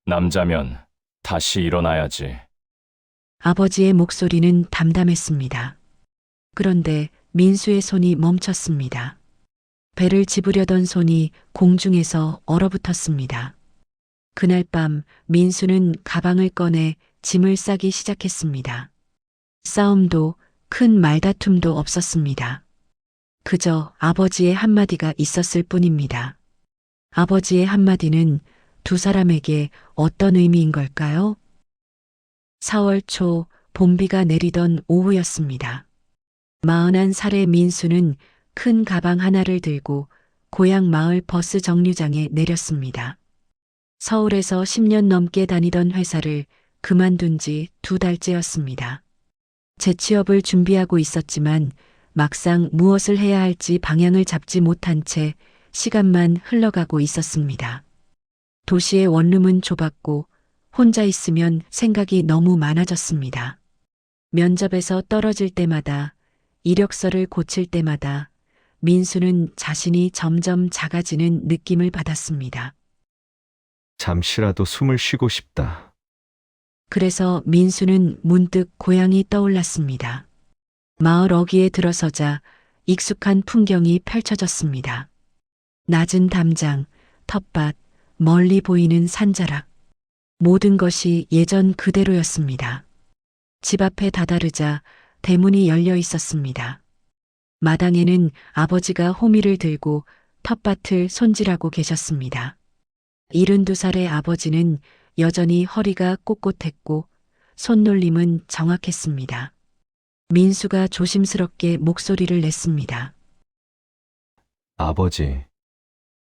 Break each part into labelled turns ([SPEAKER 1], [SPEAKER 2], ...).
[SPEAKER 1] 남자면 다시 일어나야지.
[SPEAKER 2] 아버지의 목소리는 담담했습니다. 그런데 민수의 손이 멈췄습니다. 배를 집으려던 손이 공중에서 얼어붙었습니다. 그날 밤 민수는 가방을 꺼내 짐을 싸기 시작했습니다. 싸움도 큰 말다툼도 없었습니다. 그저 아버지의 한마디가 있었을 뿐입니다. 아버지의 한마디는 두 사람에게 어떤 의미인 걸까요? 4월 초 봄비가 내리던 오후였습니다. 41살의 민수는 큰 가방 하나를 들고 고향 마을 버스 정류장에 내렸습니다. 서울에서 10년 넘게 다니던 회사를 그만둔 지 2달째였습니다. 재취업을 준비하고 있었지만 막상 무엇을 해야 할지 방향을 잡지 못한 채 시간만 흘러가고 있었습니다. 도시의 원룸은 좁았고 혼자 있으면 생각이 너무 많아졌습니다. 면접에서 떨어질 때마다, 이력서를 고칠 때마다 민수는 자신이 점점 작아지는 느낌을 받았습니다.
[SPEAKER 3] 잠시라도 숨을 쉬고 싶다.
[SPEAKER 2] 그래서 민수는 문득 고향이 떠올랐습니다. 마을 어귀에 들어서자 익숙한 풍경이 펼쳐졌습니다. 낮은 담장, 텃밭, 멀리 보이는 산자락. 모든 것이 예전 그대로였습니다. 집 앞에 다다르자 대문이 열려 있었습니다. 마당에는 아버지가 호미를 들고 텃밭을 손질하고 계셨습니다. 72살의 아버지는 여전히 허리가 꼿꼿했고 손놀림은 정확했습니다. 민수가 조심스럽게 목소리를 냈습니다.
[SPEAKER 3] 아버지,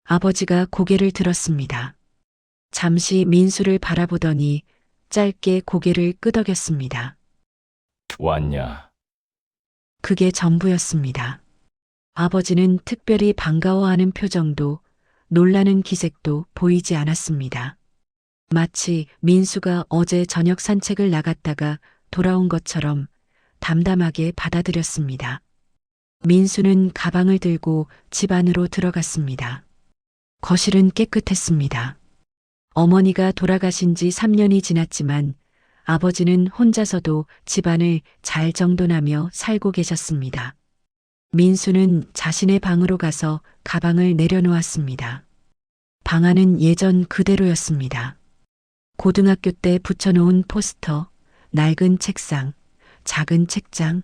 [SPEAKER 2] 아버지가 고개를 들었습니다. 잠시 민수를 바라보더니 짧게 고개를 끄덕였습니다.
[SPEAKER 1] 왔냐?
[SPEAKER 2] 그게 전부였습니다. 아버지는 특별히 반가워하는 표정도 놀라는 기색도 보이지 않았습니다. 마치 민수가 어제 저녁 산책을 나갔다가 돌아온 것처럼 담담하게 받아들였습니다. 민수는 가방을 들고 집 안으로 들어갔습니다. 거실은 깨끗했습니다. 어머니가 돌아가신 지 3년이 지났지만 아버지는 혼자서도 집안을 잘 정돈하며 살고 계셨습니다. 민수는 자신의 방으로 가서 가방을 내려놓았습니다. 방 안은 예전 그대로였습니다. 고등학교 때 붙여놓은 포스터, 낡은 책상, 작은 책장.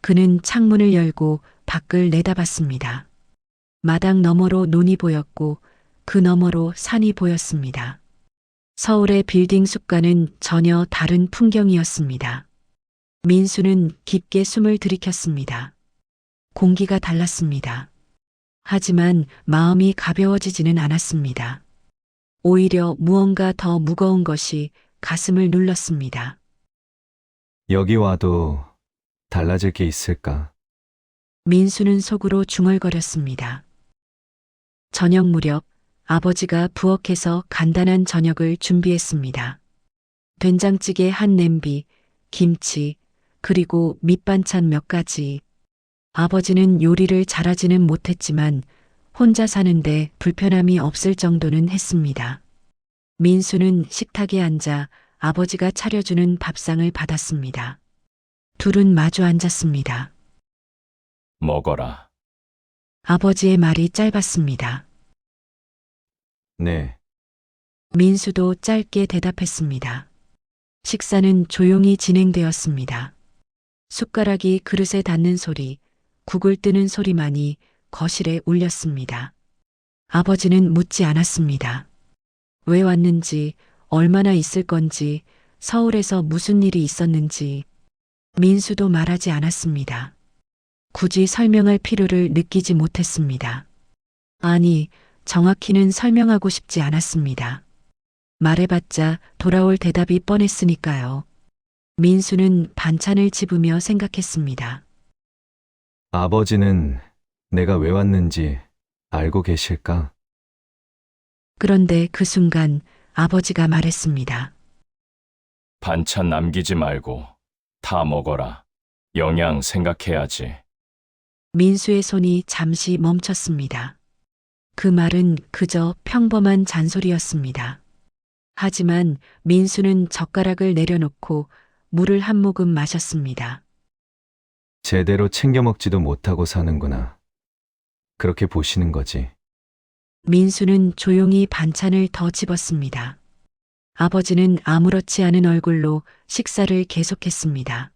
[SPEAKER 2] 그는 창문을 열고 밖을 내다봤습니다. 마당 너머로 논이 보였고 그 너머로 산이 보였습니다. 서울의 빌딩 숲과는 전혀 다른 풍경이었습니다. 민수는 깊게 숨을 들이켰습니다. 공기가 달랐습니다. 하지만 마음이 가벼워지지는 않았습니다. 오히려 무언가 더 무거운 것이 가슴을 눌렀습니다.
[SPEAKER 3] 여기 와도 달라질 게 있을까?
[SPEAKER 2] 민수는 속으로 중얼거렸습니다. 저녁 무렵 아버지가 부엌에서 간단한 저녁을 준비했습니다. 된장찌개 한 냄비, 김치, 그리고 밑반찬 몇 가지. 아버지는 요리를 잘하지는 못했지만 혼자 사는데 불편함이 없을 정도는 했습니다. 민수는 식탁에 앉아 아버지가 차려주는 밥상을 받았습니다. 둘은 마주 앉았습니다.
[SPEAKER 1] 먹어라.
[SPEAKER 2] 아버지의 말이 짧았습니다.
[SPEAKER 3] 네,
[SPEAKER 2] 민수도 짧게 대답했습니다. 식사는 조용히 진행되었습니다. 숟가락이 그릇에 닿는 소리, 국을 뜨는 소리만이 거실에 울렸습니다. 아버지는 묻지 않았습니다. 왜 왔는지, 얼마나 있을 건지, 서울에서 무슨 일이 있었는지. 민수도 말하지 않았습니다. 굳이 설명할 필요를 느끼지 못했습니다. 아니, 정확히는 설명하고 싶지 않았습니다. 말해봤자 돌아올 대답이 뻔했으니까요. 민수는 반찬을 집으며 생각했습니다.
[SPEAKER 3] 아버지는 내가 왜 왔는지 알고 계실까?
[SPEAKER 2] 그런데 그 순간 아버지가 말했습니다.
[SPEAKER 1] 반찬 남기지 말고 다 먹어라. 영양 생각해야지.
[SPEAKER 2] 민수의 손이 잠시 멈췄습니다. 그 말은 그저 평범한 잔소리였습니다. 하지만 민수는 젓가락을 내려놓고 물을 한 모금 마셨습니다.
[SPEAKER 3] 제대로 챙겨 먹지도 못하고 사는구나. 그렇게 보시는 거지.
[SPEAKER 2] 민수는 조용히 반찬을 더 집었습니다. 아버지는 아무렇지 않은 얼굴로 식사를 계속했습니다.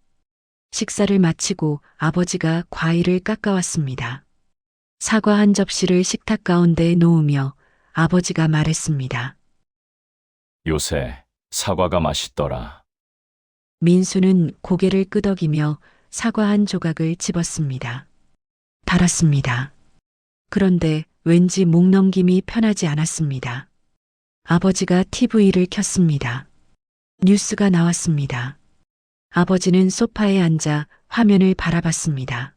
[SPEAKER 2] 식사를 마치고 아버지가 과일을 깎아왔습니다. 사과 한 접시를 식탁 가운데에 놓으며 아버지가 말했습니다.
[SPEAKER 1] 요새 사과가 맛있더라.
[SPEAKER 2] 민수는 고개를 끄덕이며 사과 한 조각을 집었습니다. 달았습니다. 그런데 왠지 목 넘김이 편하지 않았습니다. 아버지가 TV를 켰습니다. 뉴스가 나왔습니다. 아버지는 소파에 앉아 화면을 바라봤습니다.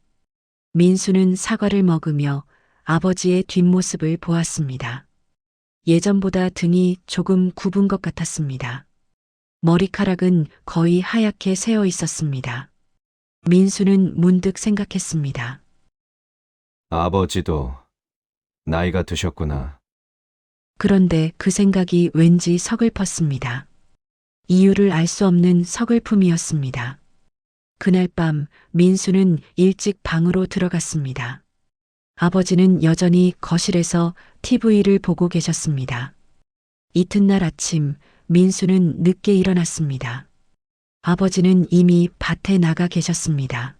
[SPEAKER 2] 민수는 사과를 먹으며 아버지의 뒷모습을 보았습니다. 예전보다 등이 조금 굽은 것 같았습니다. 머리카락은 거의 하얗게 새어 있었습니다. 민수는 문득 생각했습니다.
[SPEAKER 3] 아버지도 나이가 드셨구나.
[SPEAKER 2] 그런데 그 생각이 왠지 서글펐습니다. 이유를 알 수 없는 서글픔이었습니다. 그날 밤 민수는 일찍 방으로 들어갔습니다. 아버지는 여전히 거실에서 TV를 보고 계셨습니다. 이튿날 아침 민수는 늦게 일어났습니다. 아버지는 이미 밭에 나가 계셨습니다.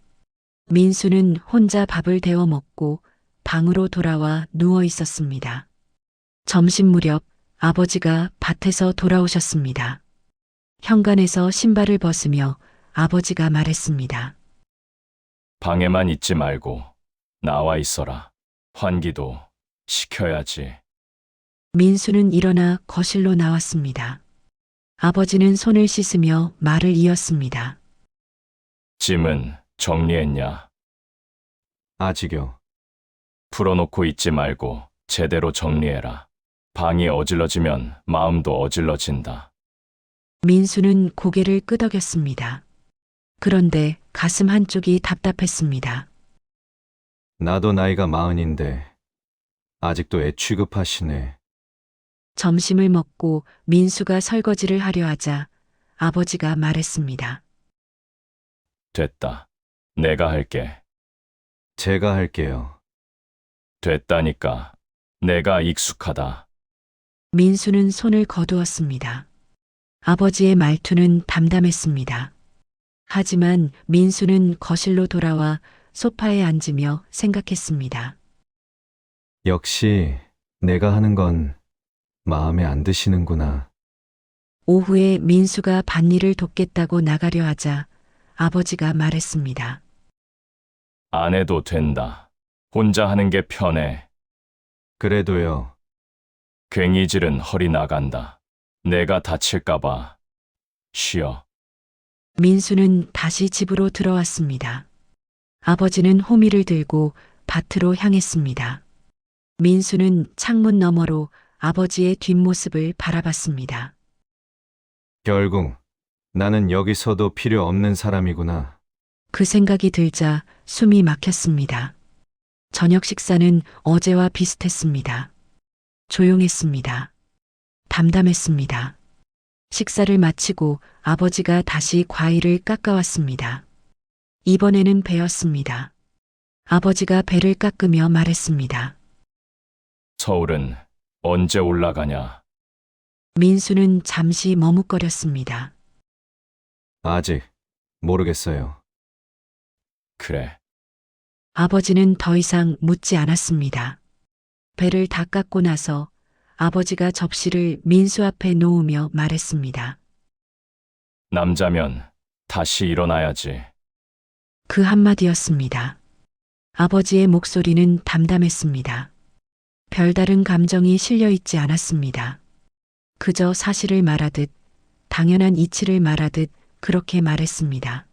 [SPEAKER 2] 민수는 혼자 밥을 데워 먹고 방으로 돌아와 누워 있었습니다. 점심 무렵 아버지가 밭에서 돌아오셨습니다. 현관에서 신발을 벗으며 아버지가 말했습니다.
[SPEAKER 1] 방에만 있지 말고 나와 있어라. 환기도 시켜야지.
[SPEAKER 2] 민수는 일어나 거실로 나왔습니다. 아버지는 손을 씻으며 말을 이었습니다.
[SPEAKER 1] 짐은 정리했냐?
[SPEAKER 3] 아직요.
[SPEAKER 1] 풀어놓고 있지 말고 제대로 정리해라. 방이 어질러지면 마음도 어질러진다.
[SPEAKER 2] 민수는 고개를 끄덕였습니다. 그런데 가슴 한쪽이 답답했습니다.
[SPEAKER 3] 나도 나이가 40인데 아직도 애 취급하시네.
[SPEAKER 2] 점심을 먹고 민수가 설거지를 하려 하자 아버지가 말했습니다.
[SPEAKER 1] 됐다. 내가 할게.
[SPEAKER 3] 제가 할게요.
[SPEAKER 1] 됐다니까. 내가 익숙하다.
[SPEAKER 2] 민수는 손을 거두었습니다. 아버지의 말투는 담담했습니다. 하지만 민수는 거실로 돌아와 소파에 앉으며 생각했습니다.
[SPEAKER 3] 역시 내가 하는 건 마음에 안 드시는구나.
[SPEAKER 2] 오후에 민수가 밭일을 돕겠다고 나가려 하자 아버지가 말했습니다.
[SPEAKER 1] 안 해도 된다. 혼자 하는 게 편해.
[SPEAKER 3] 그래도요.
[SPEAKER 1] 괭이질은 허리 나간다. 내가 다칠까봐. 쉬어.
[SPEAKER 2] 민수는 다시 집으로 들어왔습니다. 아버지는 호미를 들고 밭으로 향했습니다. 민수는 창문 너머로 아버지의 뒷모습을 바라봤습니다.
[SPEAKER 3] 결국 나는 여기서도 필요 없는 사람이구나.
[SPEAKER 2] 그 생각이 들자 숨이 막혔습니다. 저녁 식사는 어제와 비슷했습니다. 조용했습니다. 담담했습니다. 식사를 마치고 아버지가 다시 과일을 깎아왔습니다. 이번에는 배였습니다. 아버지가 배를 깎으며 말했습니다.
[SPEAKER 1] 서울은 언제 올라가냐?
[SPEAKER 2] 민수는 잠시 머뭇거렸습니다.
[SPEAKER 3] 아직 모르겠어요.
[SPEAKER 1] 그래.
[SPEAKER 2] 아버지는 더 이상 묻지 않았습니다. 배를 다 깎고 나서 아버지가 접시를 민수 앞에 놓으며 말했습니다.
[SPEAKER 1] 남자면 다시 일어나야지.
[SPEAKER 2] 그 한마디였습니다. 아버지의 목소리는 담담했습니다. 별다른 감정이 실려 있지 않았습니다. 그저 사실을 말하듯, 당연한 이치를 말하듯 그렇게 말했습니다.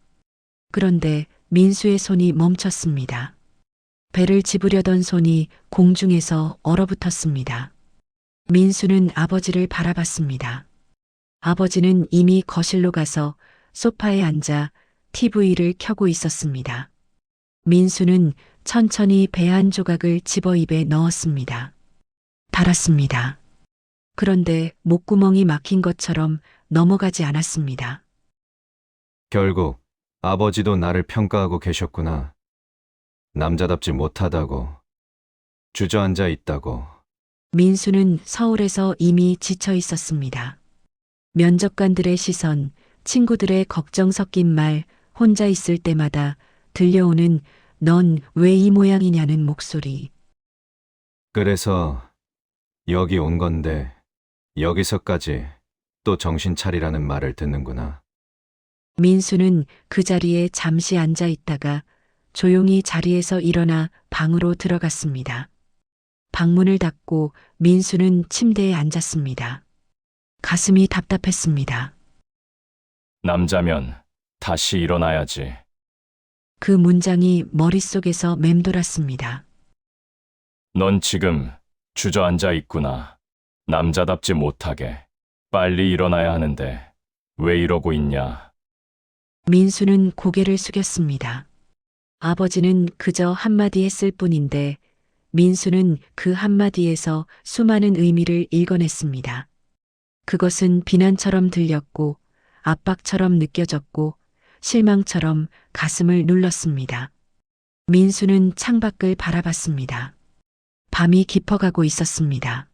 [SPEAKER 2] 그런데 민수의 손이 멈췄습니다. 배를 집으려던 손이 공중에서 얼어붙었습니다. 민수는 아버지를 바라봤습니다. 아버지는 이미 거실로 가서 소파에 앉아 TV를 켜고 있었습니다. 민수는 천천히 배 한 조각을 집어 입에 넣었습니다. 달았습니다. 그런데 목구멍이 막힌 것처럼 넘어가지 않았습니다.
[SPEAKER 3] 결국 아버지도 나를 평가하고 계셨구나. 남자답지 못하다고, 주저앉아 있다고.
[SPEAKER 2] 민수는 서울에서 이미 지쳐 있었습니다. 면접관들의 시선, 친구들의 걱정 섞인 말, 혼자 있을 때마다 들려오는 넌 왜 이 모양이냐는 목소리.
[SPEAKER 3] 그래서 여기 온 건데 여기서까지 또 정신 차리라는 말을 듣는구나.
[SPEAKER 2] 민수는 그 자리에 잠시 앉아 있다가 조용히 자리에서 일어나 방으로 들어갔습니다. 방문을 닫고 민수는 침대에 앉았습니다. 가슴이 답답했습니다.
[SPEAKER 1] 남자면 다시 일어나야지.
[SPEAKER 2] 그 문장이 머릿속에서 맴돌았습니다.
[SPEAKER 1] 넌 지금 주저앉아 있구나. 남자답지 못하게. 빨리 일어나야 하는데 왜 이러고 있냐?
[SPEAKER 2] 민수는 고개를 숙였습니다. 아버지는 그저 한마디 했을 뿐인데 민수는 그 한마디에서 수많은 의미를 읽어냈습니다. 그것은 비난처럼 들렸고 압박처럼 느껴졌고 실망처럼 가슴을 눌렀습니다. 민수는 창밖을 바라봤습니다. 밤이 깊어가고 있었습니다.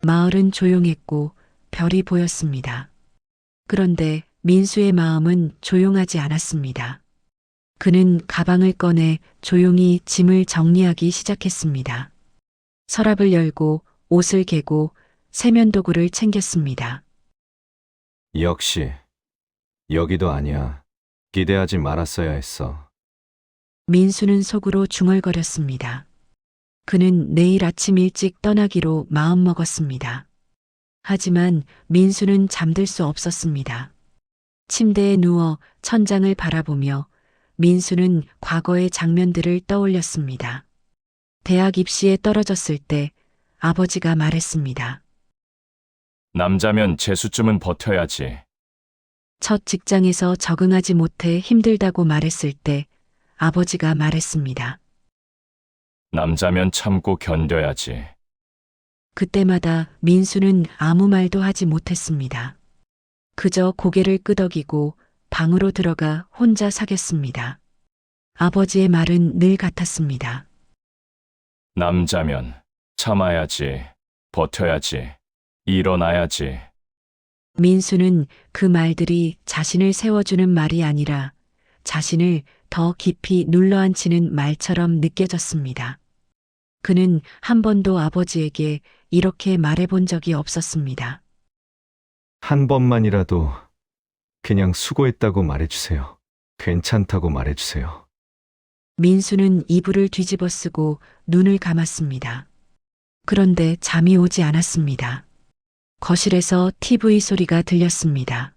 [SPEAKER 2] 마을은 조용했고 별이 보였습니다. 그런데 민수의 마음은 조용하지 않았습니다. 그는 가방을 꺼내 조용히 짐을 정리하기 시작했습니다. 서랍을 열고 옷을 개고 세면도구를 챙겼습니다.
[SPEAKER 3] 역시 여기도 아니야. 기대하지 말았어야 했어.
[SPEAKER 2] 민수는 속으로 중얼거렸습니다. 그는 내일 아침 일찍 떠나기로 마음먹었습니다. 하지만 민수는 잠들 수 없었습니다. 침대에 누워 천장을 바라보며 민수는 과거의 장면들을 떠올렸습니다. 대학 입시에 떨어졌을 때 아버지가 말했습니다.
[SPEAKER 1] 남자면 재수쯤은 버텨야지.
[SPEAKER 2] 첫 직장에서 적응하지 못해 힘들다고 말했을 때 아버지가 말했습니다.
[SPEAKER 1] 남자면 참고 견뎌야지.
[SPEAKER 2] 그때마다 민수는 아무 말도 하지 못했습니다. 그저 고개를 끄덕이고 방으로 들어가 혼자 사귀었습니다. 아버지의 말은 늘 같았습니다.
[SPEAKER 1] 남자면 참아야지. 버텨야지. 일어나야지.
[SPEAKER 2] 민수는 그 말들이 자신을 세워주는 말이 아니라 자신을 더 깊이 눌러앉히는 말처럼 느껴졌습니다. 그는 한 번도 아버지에게 이렇게 말해본 적이 없었습니다.
[SPEAKER 3] 한 번만이라도 그냥 수고했다고 말해주세요. 괜찮다고 말해주세요.
[SPEAKER 2] 민수는 이불을 뒤집어 쓰고 눈을 감았습니다. 그런데 잠이 오지 않았습니다. 거실에서 TV 소리가 들렸습니다.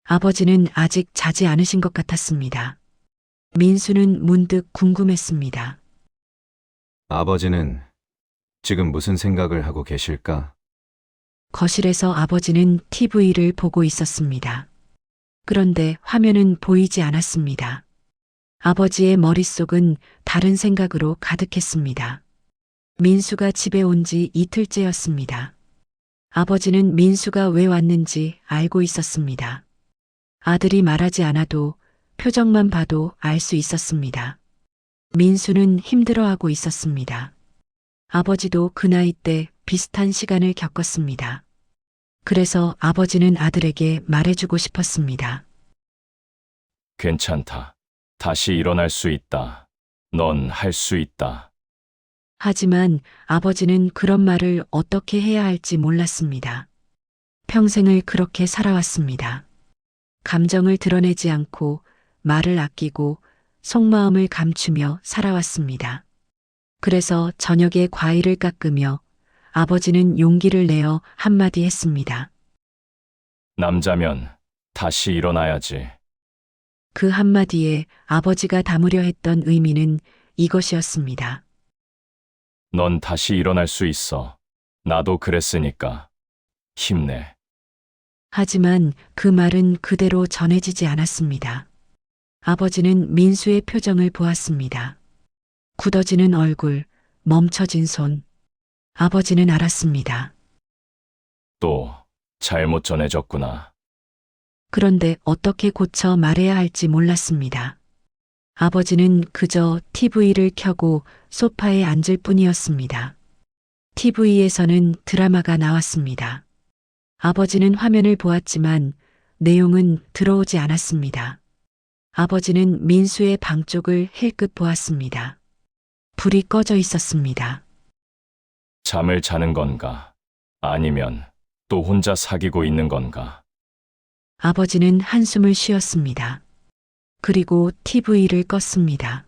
[SPEAKER 2] 아버지는 아직 자지 않으신 것 같았습니다. 민수는 문득 궁금했습니다.
[SPEAKER 3] 아버지는 지금 무슨 생각을 하고 계실까?
[SPEAKER 2] 거실에서 아버지는 TV를 보고 있었습니다. 그런데 화면은 보이지 않았습니다. 아버지의 머릿속은 다른 생각으로 가득했습니다. 민수가 집에 온 지 이틀째였습니다. 아버지는 민수가 왜 왔는지 알고 있었습니다. 아들이 말하지 않아도 표정만 봐도 알 수 있었습니다. 민수는 힘들어하고 있었습니다. 아버지도 그 나이 때 비슷한 시간을 겪었습니다. 그래서 아버지는 아들에게 말해주고 싶었습니다.
[SPEAKER 1] 괜찮다. 다시 일어날 수 있다. 넌 할 수 있다.
[SPEAKER 2] 하지만 아버지는 그런 말을 어떻게 해야 할지 몰랐습니다. 평생을 그렇게 살아왔습니다. 감정을 드러내지 않고 말을 아끼고 속마음을 감추며 살아왔습니다. 그래서 저녁에 과일을 깎으며 아버지는 용기를 내어 한마디 했습니다.
[SPEAKER 1] 남자면 다시 일어나야지.
[SPEAKER 2] 그 한마디에 아버지가 담으려 했던 의미는 이것이었습니다.
[SPEAKER 1] 넌 다시 일어날 수 있어. 나도 그랬으니까. 힘내.
[SPEAKER 2] 하지만 그 말은 그대로 전해지지 않았습니다. 아버지는 민수의 표정을 보았습니다. 굳어지는 얼굴, 멈춰진 손. 아버지는 알았습니다.
[SPEAKER 1] 또 잘못 전해졌구나.
[SPEAKER 2] 그런데 어떻게 고쳐 말해야 할지 몰랐습니다. 아버지는 그저 TV를 켜고 소파에 앉을 뿐이었습니다. TV에서는 드라마가 나왔습니다. 아버지는 화면을 보았지만 내용은 들어오지 않았습니다. 아버지는 민수의 방 쪽을 힐끗 보았습니다. 불이 꺼져 있었습니다.
[SPEAKER 1] 잠을 자는 건가? 아니면 또 혼자 사귀고 있는 건가?
[SPEAKER 2] 아버지는 한숨을 쉬었습니다. 그리고 TV를 껐습니다.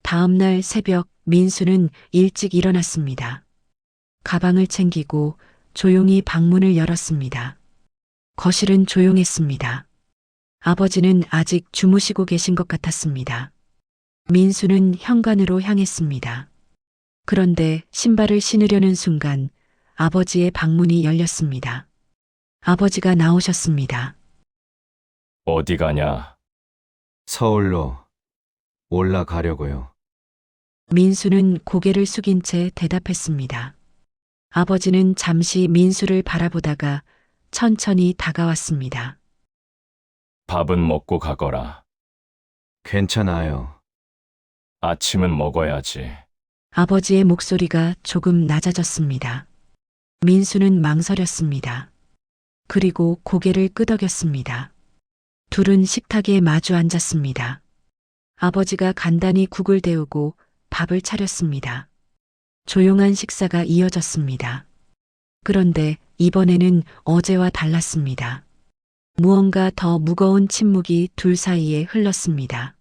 [SPEAKER 2] 다음 날 새벽 민수는 일찍 일어났습니다. 가방을 챙기고 조용히 방문을 열었습니다. 거실은 조용했습니다. 아버지는 아직 주무시고 계신 것 같았습니다. 민수는 현관으로 향했습니다. 그런데 신발을 신으려는 순간 아버지의 방문이 열렸습니다. 아버지가 나오셨습니다.
[SPEAKER 1] 어디 가냐?
[SPEAKER 3] 서울로 올라가려고요.
[SPEAKER 2] 민수는 고개를 숙인 채 대답했습니다. 아버지는 잠시 민수를 바라보다가 천천히 다가왔습니다.
[SPEAKER 1] 밥은 먹고 가거라.
[SPEAKER 3] 괜찮아요.
[SPEAKER 1] 아침은 먹어야지.
[SPEAKER 2] 아버지의 목소리가 조금 낮아졌습니다. 민수는 망설였습니다. 그리고 고개를 끄덕였습니다. 둘은 식탁에 마주 앉았습니다. 아버지가 간단히 국을 데우고 밥을 차렸습니다. 조용한 식사가 이어졌습니다. 그런데 이번에는 어제와 달랐습니다. 무언가 더 무거운 침묵이 둘 사이에 흘렀습니다.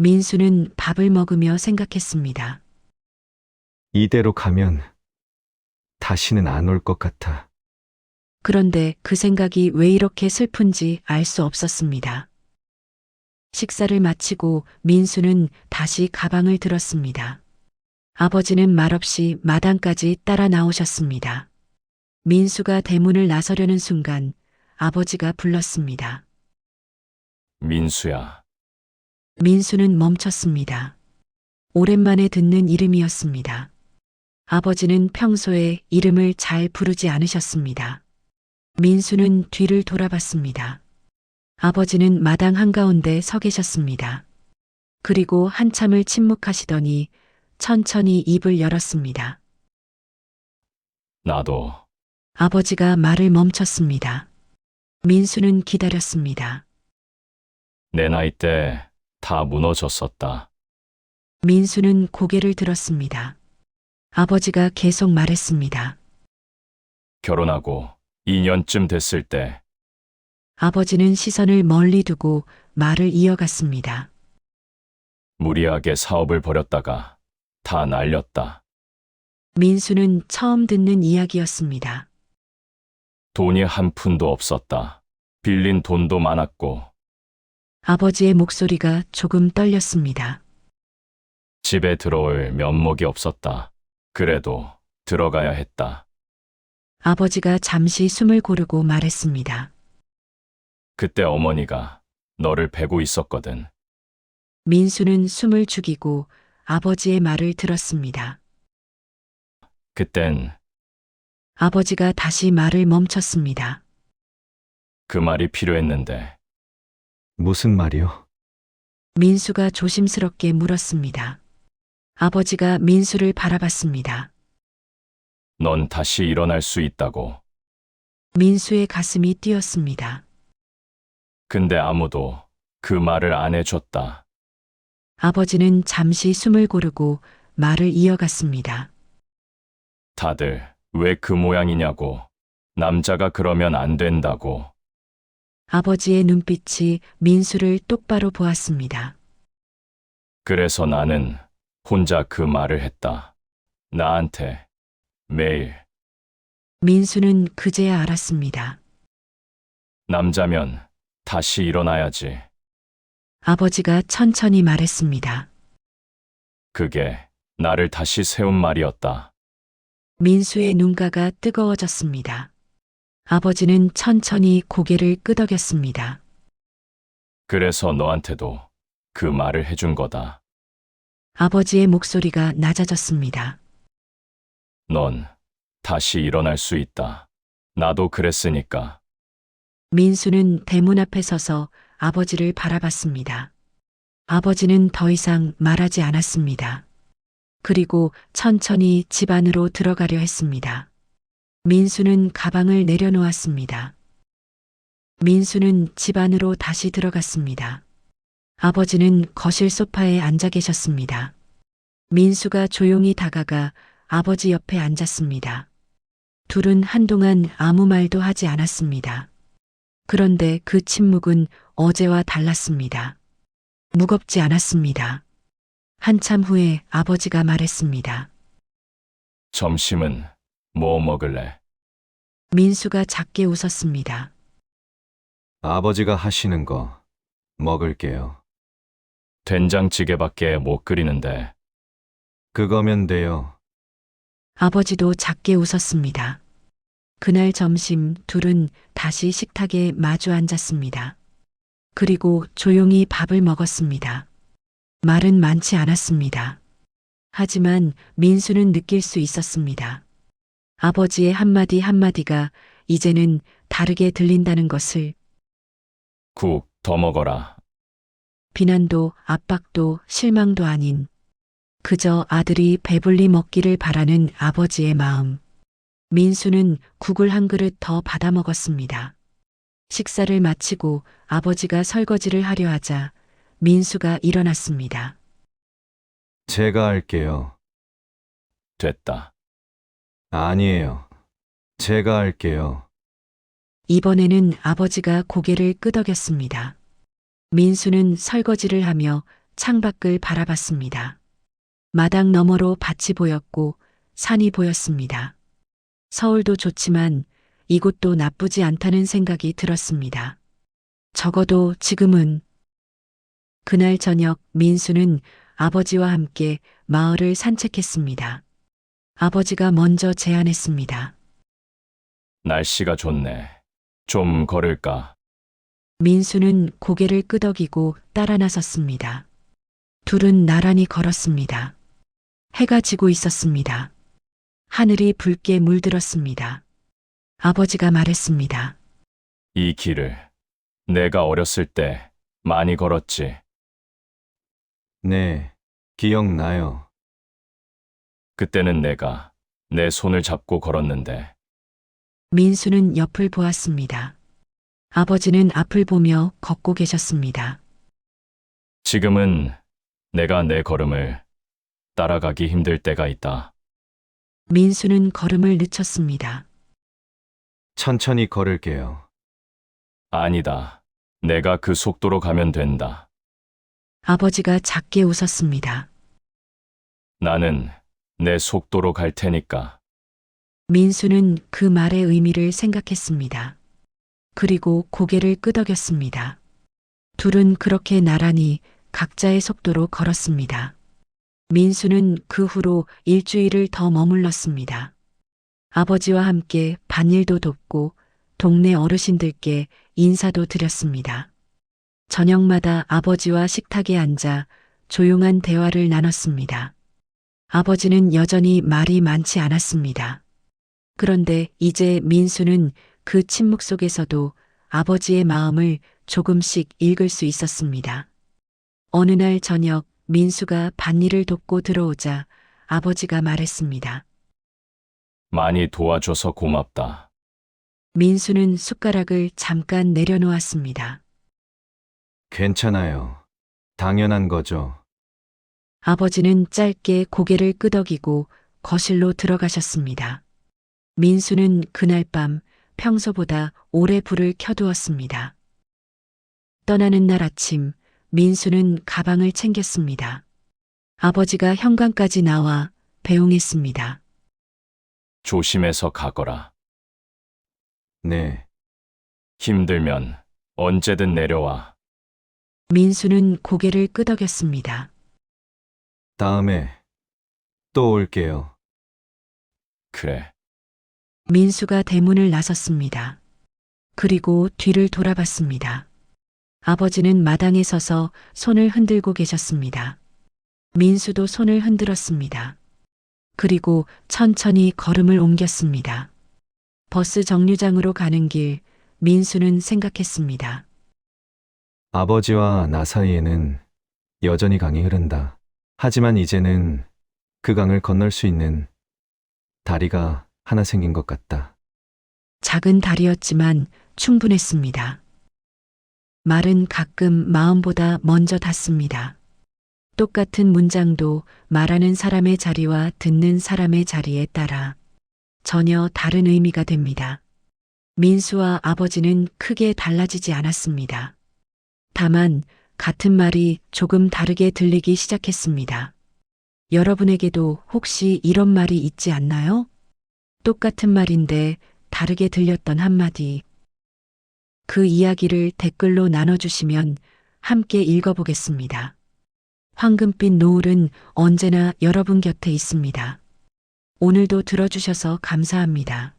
[SPEAKER 2] 민수는 밥을 먹으며 생각했습니다.
[SPEAKER 3] 이대로 가면 다시는 안 올 것 같아.
[SPEAKER 2] 그런데 그 생각이 왜 이렇게 슬픈지 알 수 없었습니다. 식사를 마치고 민수는 다시 가방을 들었습니다. 아버지는 말없이 마당까지 따라 나오셨습니다. 민수가 대문을 나서려는 순간 아버지가 불렀습니다.
[SPEAKER 1] 민수야,
[SPEAKER 2] 민수는 멈췄습니다. 오랜만에 듣는 이름이었습니다. 아버지는 평소에 이름을 잘 부르지 않으셨습니다. 민수는 뒤를 돌아봤습니다. 아버지는 마당 한가운데 서 계셨습니다. 그리고 한참을 침묵하시더니 천천히 입을 열었습니다.
[SPEAKER 1] 나도
[SPEAKER 2] 아버지가 말을 멈췄습니다. 민수는 기다렸습니다.
[SPEAKER 1] 내 나이 때 다 무너졌었다.
[SPEAKER 2] 민수는 고개를 들었습니다. 아버지가 계속 말했습니다.
[SPEAKER 1] 결혼하고 2년쯤 됐을 때
[SPEAKER 2] 아버지는 시선을 멀리 두고 말을 이어갔습니다.
[SPEAKER 1] 무리하게 사업을 벌였다가 다 날렸다.
[SPEAKER 2] 민수는 처음 듣는 이야기였습니다.
[SPEAKER 1] 돈이 한 푼도 없었다. 빌린 돈도 많았고
[SPEAKER 2] 아버지의 목소리가 조금 떨렸습니다.
[SPEAKER 1] 집에 들어올 면목이 없었다. 그래도 들어가야 했다.
[SPEAKER 2] 아버지가 잠시 숨을 고르고 말했습니다.
[SPEAKER 1] 그때 어머니가 너를 베고 있었거든.
[SPEAKER 2] 민수는 숨을 죽이고 아버지의 말을 들었습니다.
[SPEAKER 1] 그땐
[SPEAKER 2] 아버지가 다시 말을 멈췄습니다.
[SPEAKER 1] 그 말이 필요했는데
[SPEAKER 3] 무슨 말이요?
[SPEAKER 2] 민수가 조심스럽게 물었습니다. 아버지가 민수를 바라봤습니다.
[SPEAKER 1] 넌 다시 일어날 수 있다고.
[SPEAKER 2] 민수의 가슴이 뛰었습니다.
[SPEAKER 1] 근데 아무도 그 말을 안 해줬다.
[SPEAKER 2] 아버지는 잠시 숨을 고르고 말을 이어갔습니다.
[SPEAKER 1] 다들 왜 그 모양이냐고. 남자가 그러면 안 된다고.
[SPEAKER 2] 아버지의 눈빛이 민수를 똑바로 보았습니다.
[SPEAKER 1] 그래서 나는 혼자 그 말을 했다. 나한테 매일
[SPEAKER 2] 민수는 그제야 알았습니다.
[SPEAKER 1] 남자면 다시 일어나야지.
[SPEAKER 2] 아버지가 천천히 말했습니다.
[SPEAKER 1] 그게 나를 다시 세운 말이었다.
[SPEAKER 2] 민수의 눈가가 뜨거워졌습니다. 아버지는 천천히 고개를 끄덕였습니다.
[SPEAKER 1] 그래서 너한테도 그 말을 해준 거다.
[SPEAKER 2] 아버지의 목소리가 낮아졌습니다.
[SPEAKER 1] 넌 다시 일어날 수 있다. 나도 그랬으니까.
[SPEAKER 2] 민수는 대문 앞에 서서 아버지를 바라봤습니다. 아버지는 더 이상 말하지 않았습니다. 그리고 천천히 집 안으로 들어가려 했습니다. 민수는 가방을 내려놓았습니다. 민수는 집 안으로 다시 들어갔습니다. 아버지는 거실 소파에 앉아 계셨습니다. 민수가 조용히 다가가 아버지 옆에 앉았습니다. 둘은 한동안 아무 말도 하지 않았습니다. 그런데 그 침묵은 어제와 달랐습니다. 무겁지 않았습니다. 한참 후에 아버지가 말했습니다.
[SPEAKER 1] 점심은 뭐 먹을래?
[SPEAKER 2] 민수가 작게 웃었습니다.
[SPEAKER 3] 아버지가 하시는 거 먹을게요.
[SPEAKER 1] 된장찌개밖에 못 끓이는데.
[SPEAKER 3] 그거면 돼요.
[SPEAKER 2] 아버지도 작게 웃었습니다. 그날 점심 둘은 다시 식탁에 마주 앉았습니다. 그리고 조용히 밥을 먹었습니다. 말은 많지 않았습니다. 하지만 민수는 느낄 수 있었습니다. 아버지의 한마디 한마디가 이제는 다르게 들린다는 것을.
[SPEAKER 1] 국 더 먹어라.
[SPEAKER 2] 비난도 압박도 실망도 아닌 그저 아들이 배불리 먹기를 바라는 아버지의 마음. 민수는 국을 한 그릇 더 받아 먹었습니다. 식사를 마치고 아버지가 설거지를 하려 하자 민수가 일어났습니다.
[SPEAKER 3] 제가 할게요.
[SPEAKER 1] 됐다.
[SPEAKER 3] 아니에요. 제가 할게요.
[SPEAKER 2] 이번에는 아버지가 고개를 끄덕였습니다. 민수는 설거지를 하며 창밖을 바라봤습니다. 마당 너머로 밭이 보였고 산이 보였습니다. 서울도 좋지만 이곳도 나쁘지 않다는 생각이 들었습니다. 적어도 지금은. 그날 저녁 민수는 아버지와 함께 마을을 산책했습니다. 아버지가 먼저 제안했습니다.
[SPEAKER 1] 날씨가 좋네. 좀 걸을까?
[SPEAKER 2] 민수는 고개를 끄덕이고 따라 나섰습니다. 둘은 나란히 걸었습니다. 해가 지고 있었습니다. 하늘이 붉게 물들었습니다. 아버지가 말했습니다.
[SPEAKER 1] 이 길을 내가 어렸을 때 많이 걸었지.
[SPEAKER 3] 네, 기억나요.
[SPEAKER 1] 그때는 내가 내 손을 잡고 걸었는데
[SPEAKER 2] 민수는 옆을 보았습니다. 아버지는 앞을 보며 걷고 계셨습니다.
[SPEAKER 1] 지금은 내가 내 걸음을 따라가기 힘들 때가 있다.
[SPEAKER 2] 민수는 걸음을 늦췄습니다.
[SPEAKER 3] 천천히 걸을게요.
[SPEAKER 1] 아니다. 내가 그 속도로 가면 된다.
[SPEAKER 2] 아버지가 작게 웃었습니다.
[SPEAKER 1] 나는 내 속도로 갈 테니까.
[SPEAKER 2] 민수는 그 말의 의미를 생각했습니다. 그리고 고개를 끄덕였습니다. 둘은 그렇게 나란히 각자의 속도로 걸었습니다. 민수는 그 후로 일주일을 더 머물렀습니다. 아버지와 함께 밭일도 돕고 동네 어르신들께 인사도 드렸습니다. 저녁마다 아버지와 식탁에 앉아 조용한 대화를 나눴습니다. 아버지는 여전히 말이 많지 않았습니다. 그런데 이제 민수는 그 침묵 속에서도 아버지의 마음을 조금씩 읽을 수 있었습니다. 어느 날 저녁 민수가 밭일을 돕고 들어오자 아버지가 말했습니다.
[SPEAKER 1] 많이 도와줘서 고맙다.
[SPEAKER 2] 민수는 숟가락을 잠깐 내려놓았습니다.
[SPEAKER 3] 괜찮아요. 당연한 거죠.
[SPEAKER 2] 아버지는 짧게 고개를 끄덕이고 거실로 들어가셨습니다. 민수는 그날 밤 평소보다 오래 불을 켜두었습니다. 떠나는 날 아침 민수는 가방을 챙겼습니다. 아버지가 현관까지 나와 배웅했습니다.
[SPEAKER 1] 조심해서 가거라.
[SPEAKER 3] 네,
[SPEAKER 1] 힘들면 언제든 내려와.
[SPEAKER 2] 민수는 고개를 끄덕였습니다.
[SPEAKER 3] 다음에 또 올게요.
[SPEAKER 1] 그래.
[SPEAKER 2] 민수가 대문을 나섰습니다. 그리고 뒤를 돌아봤습니다. 아버지는 마당에 서서 손을 흔들고 계셨습니다. 민수도 손을 흔들었습니다. 그리고 천천히 걸음을 옮겼습니다. 버스 정류장으로 가는 길, 민수는 생각했습니다.
[SPEAKER 3] 아버지와 나 사이에는 여전히 강이 흐른다. 하지만 이제는 그 강을 건널 수 있는 다리가 하나 생긴 것 같다.
[SPEAKER 2] 작은 다리였지만 충분했습니다. 말은 가끔 마음보다 먼저 닿습니다. 똑같은 문장도 말하는 사람의 자리와 듣는 사람의 자리에 따라 전혀 다른 의미가 됩니다. 민수와 아버지는 크게 달라지지 않았습니다. 다만 같은 말이 조금 다르게 들리기 시작했습니다. 여러분에게도 혹시 이런 말이 있지 않나요? 똑같은 말인데 다르게 들렸던 한마디. 그 이야기를 댓글로 나눠주시면 함께 읽어보겠습니다. 황금빛 노을은 언제나 여러분 곁에 있습니다. 오늘도 들어주셔서 감사합니다.